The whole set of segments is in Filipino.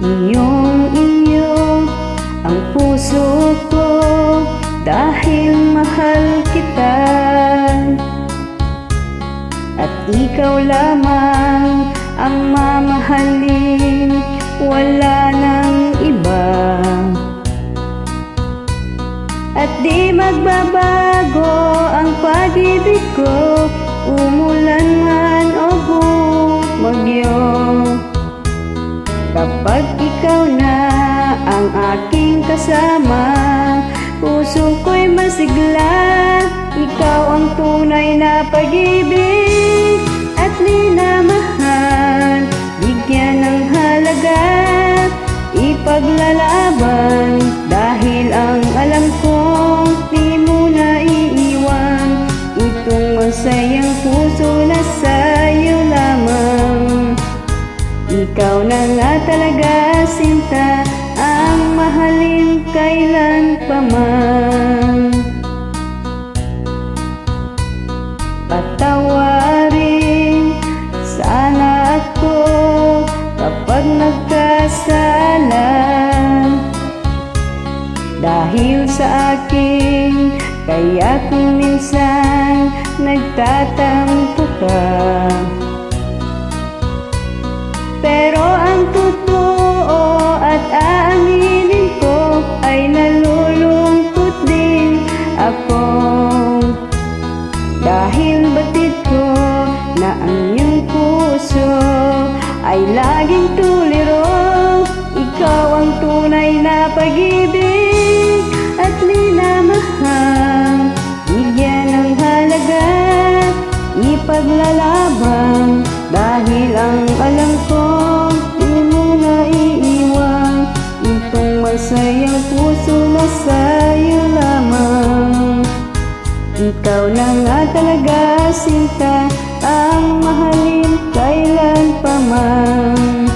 Iyong ang puso ko dahil mahal kita, at ikaw lamang ang mamahalin, wala nang iba. At di magbabago ang pag-ibig ko, umulan man o bumagyo. Kapag ikaw na ang aking kasama, puso ko'y masigla. Ikaw ang tunay na pag-ibig at minamahal. Bigyan ng halaga, ipaglalaban, dahil ang alam kong di mo na iiwan. Itong masayang puso na sa'yo lamang. Ikaw na nga talaga, sinta, ang mahalin kailan pa man. Patawarin sana ako kapag nagkasala, dahil sa akin kaya kung minsan nagtatampo ka. Pero ang totoo at aaminin ko ay nalulungkot din ako, dahil batid ko na ang iyong puso ay laging tuliro. Ikaw ang tunay na pag-ibig at minamahal. Bigyan ng halaga, ipaglalaban, dahil ang alam ko di mo na iiwan. Itong masayang puso na sa'yo lamang. Ikaw na nga talaga, sinta, ang mahalin kailan pa man.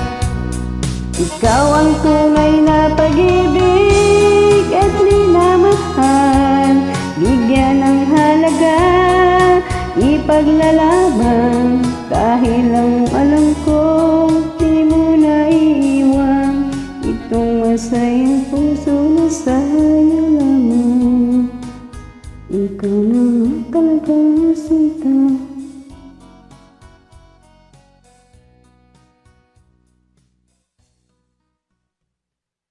Ikaw ang tunay na pag-ibig at minamahal. Bigyan ng halaga, ipaglalaban,